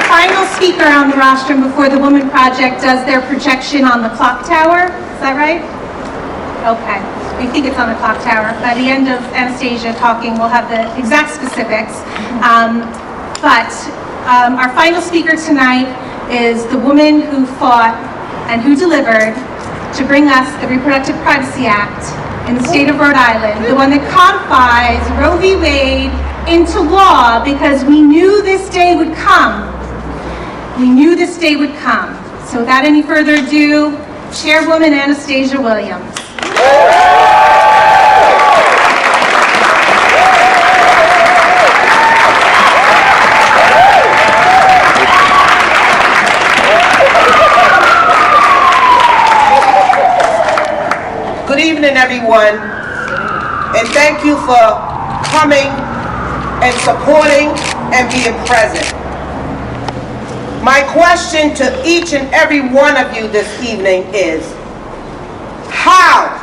final speaker on the rostrum before the Woman Project does their projection on the clock tower. Is that right? Okay. We think it's on the clock tower. By the end of Anastasia talking, we'll have the exact specifics. But our final speaker tonight is the woman who fought and who delivered to bring us the Reproductive Privacy Act in the state of Rhode Island, the one that codifies Roe v. Wade into law, because we knew this day would come. We knew this day would come. So without any further ado, Chairwoman Anastasia Williams. Good evening, everyone, and thank you for coming and supporting and being present. My question to each and every one of you this evening is, how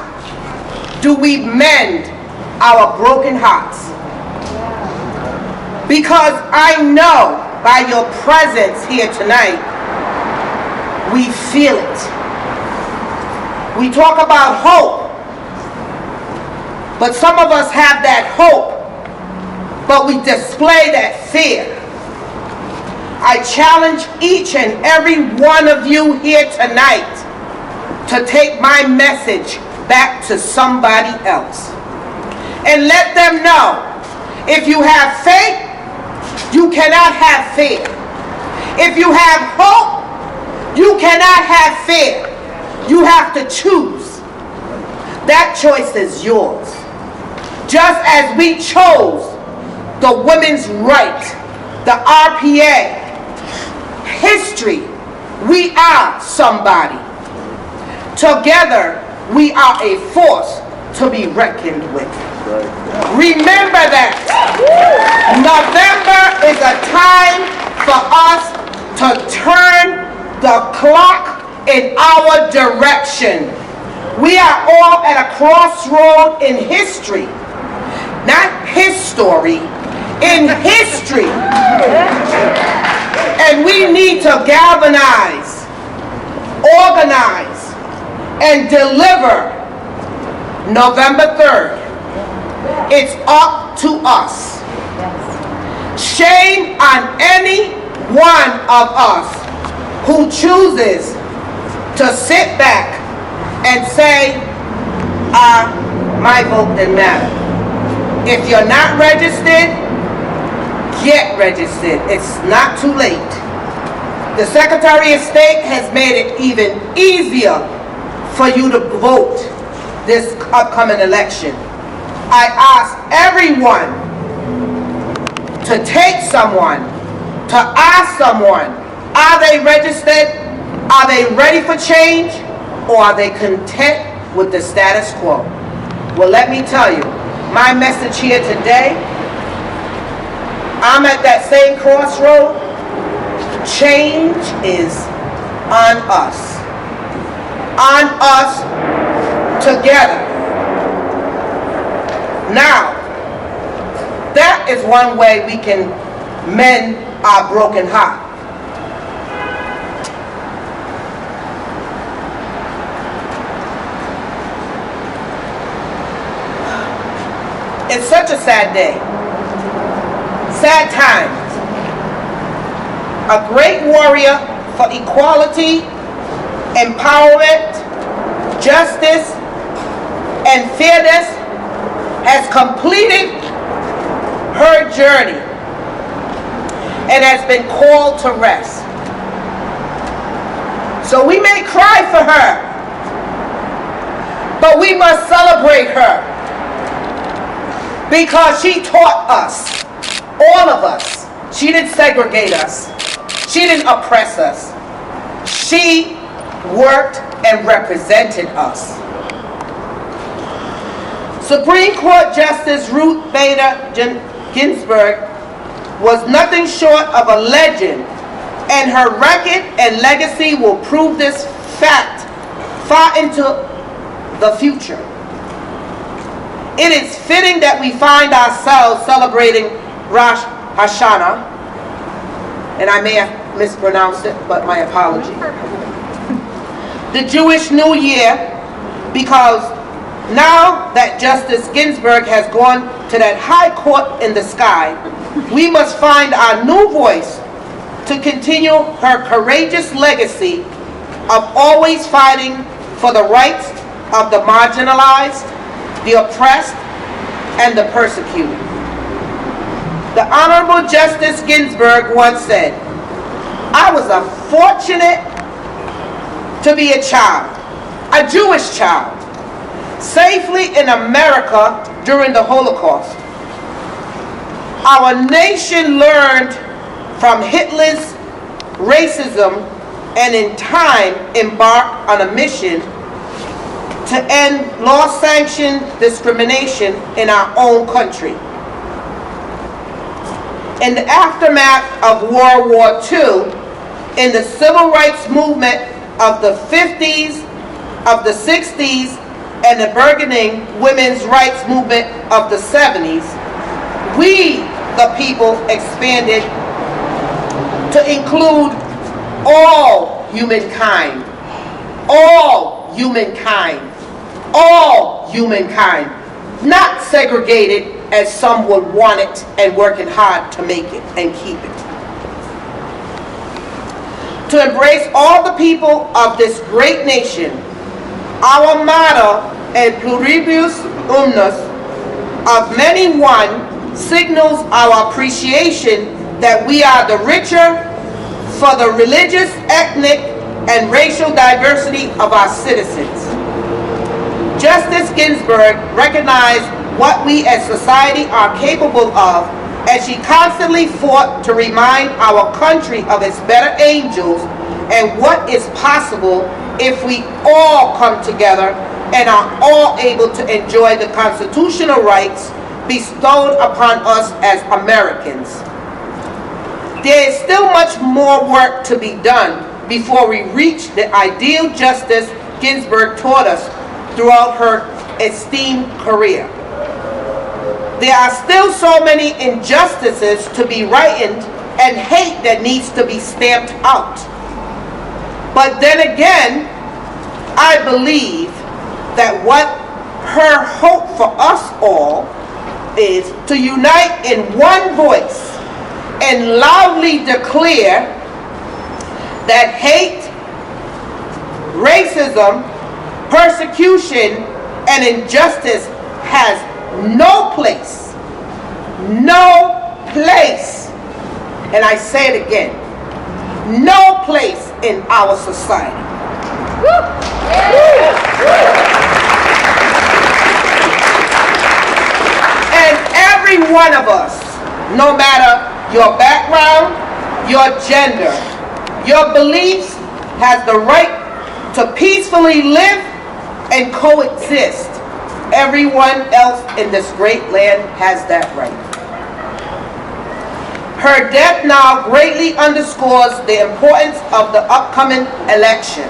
do we mend our broken hearts? Because I know by your presence here tonight, we feel it. We talk about hope, but some of us have that hope, but we display that fear. I challenge each and every one of you here tonight to take my message back to somebody else and let them know, if you have faith, you cannot have fear. If you have hope, you cannot have fear. You have to choose. That choice is yours. Just as we chose the women's right, the RPA, history, we are somebody. Together, we are a force to be reckoned with. Remember that. November is a time for us to turn the clock in our direction. We are all at a crossroad in history. Not his story, in history. And we need to galvanize, organize, and deliver November 3rd. It's up to us. Shame on any one of us who chooses to sit back and say, my vote didn't matter. If you're not registered, get registered. It's not too late. The Secretary of State has made it even easier for you to vote this upcoming election. I ask everyone to take someone, to ask someone, are they registered? Are they ready for change? Or are they content with the status quo? Well, let me tell you, my message here today, I'm at that same crossroad. Change is on us. On us together. Now, that is one way we can mend our broken heart. It's such a sad day. Sad times. A great warrior for equality, empowerment, justice, and fairness has completed her journey and has been called to rest. So we may cry for her, but we must celebrate her. Because she taught us, all of us. She didn't segregate us. She didn't oppress us. She worked and represented us. Supreme Court Justice Ruth Bader Ginsburg was nothing short of a legend, and her record and legacy will prove this fact far into the future. It is fitting that we find ourselves celebrating Rosh Hashanah and I may have mispronounced it, but my apology. The Jewish New Year, because now that Justice Ginsburg has gone to that high court in the sky, we must find our new voice to continue her courageous legacy of always fighting for the rights of the marginalized, the oppressed, and the persecuted. The Honorable Justice Ginsburg once said, "I was fortunate to be a child, a Jewish child, safely in America during the Holocaust. Our nation learned from Hitler's racism and in time embarked on a mission to end law-sanctioned discrimination in our own country. In the aftermath of World War II, in the civil rights movement of the 50s, of the 60s, and the burgeoning women's rights movement of the 70s, we, the people, expanded to include all humankind, all humankind, all humankind, not segregated as some would want it and working hard to make it and keep it. To embrace all the people of this great nation, our motto, et pluribus unus, of many one, signals our appreciation that we are the richer for the religious, ethnic, and racial diversity of our citizens. Justice Ginsburg recognized what we as society are capable of as she constantly fought to remind our country of its better angels and what is possible if we all come together and are all able to enjoy the constitutional rights bestowed upon us as Americans. There is still much more work to be done before we reach the ideal justice Ginsburg taught us throughout her esteemed career. There are still so many injustices to be righted and hate that needs to be stamped out. But then again, I believe that what her hope for us all is to unite in one voice and loudly declare that hate, racism, persecution, and injustice has no place, and I say it again, no place in our society. And every one of us, no matter your background, your gender, your beliefs, has the right to peacefully live and coexist. Everyone else in this great land has that right. Her death now greatly underscores the importance of the upcoming election.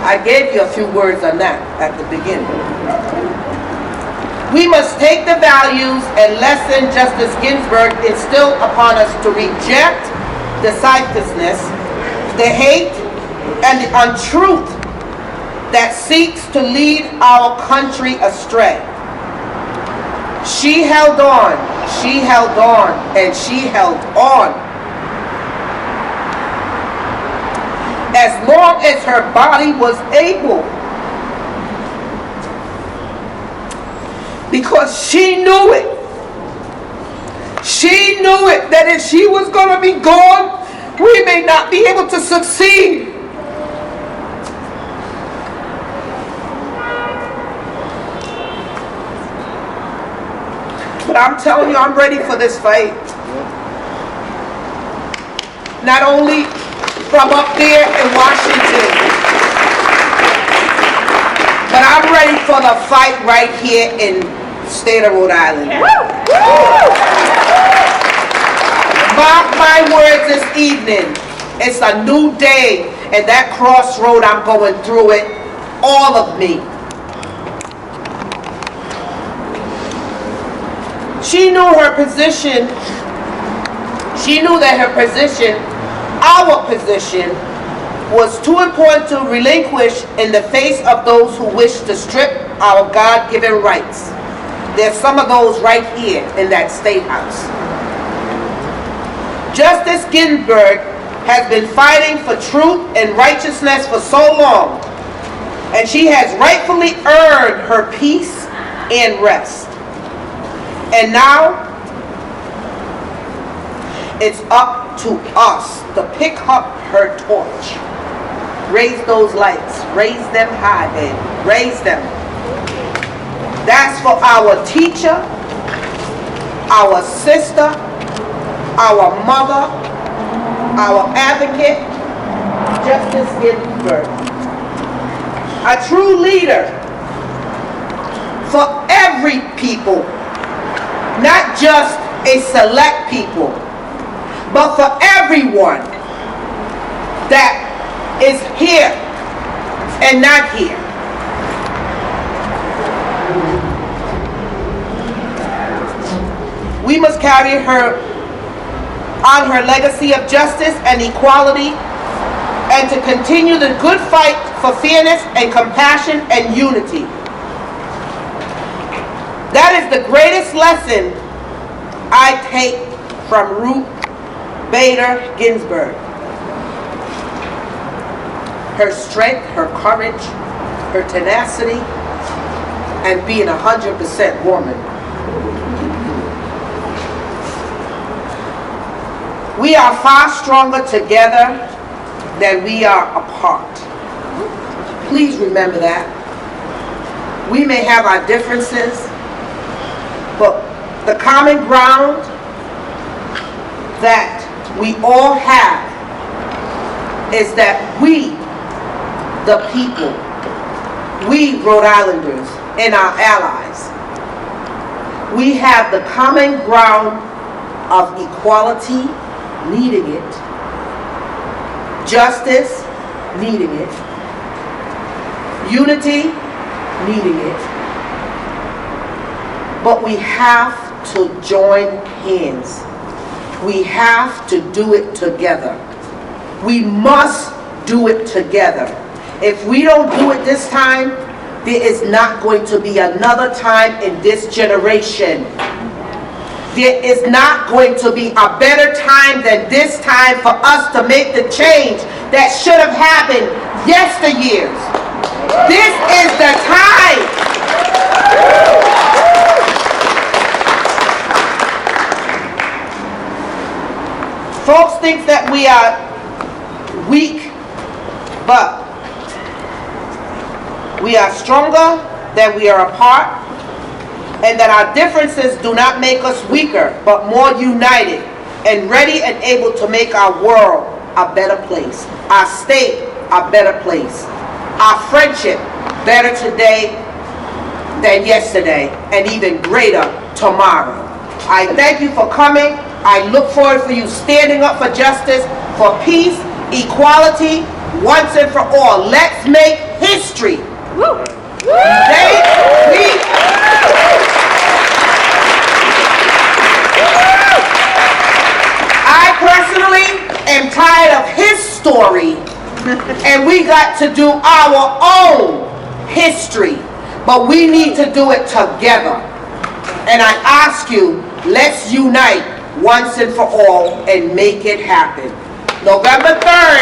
I gave you a few words on that at the beginning. We must take the values and lesson Justice Ginsburg instilled upon us to reject the selfishness, the hate, and the untruth that seeks to lead our country astray. She held on, and she held on. As long as her body was able. Because she knew it. She knew it, that if she was going to be gone, we may not be able to succeed. But I'm telling you, I'm ready for this fight. Not only from up there in Washington, but I'm ready for the fight right here in the state of Rhode Island. Mark my words this evening. It's a new day, and that crossroad, I'm going through it, all of me. She knew her position. She knew that her position our position was too important to relinquish in the face of those who wish to strip our God-given rights. There's some of those right here in that State House. Justice Ginsburg has been fighting for truth and righteousness for so long, and she has rightfully earned her peace and rest. And now, it's up to us to pick up her torch. Raise those lights. Raise them high, baby. Raise them. That's for our teacher, our sister, our mother, our advocate, Justice Ginsburg. A true leader for every people, not just a select people, but for everyone that is here and not here. We must carry her on her legacy of justice and equality, and to continue the good fight for fairness and compassion and unity. That is the greatest lesson I take from Ruth Bader Ginsburg. Her strength, her courage, her tenacity, and being 100% woman. We are far stronger together than we are apart. Please remember that. We may have our differences, but the common ground that we all have is that we, the people, we Rhode Islanders and our allies, we have the common ground of equality, needing it, justice, needing it, unity, needing it, but we have to join hands. We have to do it together. We must do it together. If we don't do it this time, there is not going to be another time in this generation. There is not going to be a better time than this time for us to make the change that should have happened yesteryears. This is the time. Folks think that we are weak, but we are stronger than we are apart, and that our differences do not make us weaker, but more united and ready and able to make our world a better place, our state a better place, our friendship better today than yesterday, and even greater tomorrow. I thank you for coming. I look forward for you standing up for justice, for peace, equality, once and for all. Let's make history. Woo. I personally am tired of his story, and we got to do our own history, but we need to do it together. And I ask you, let's unite once and for all and make it happen. November 3rd,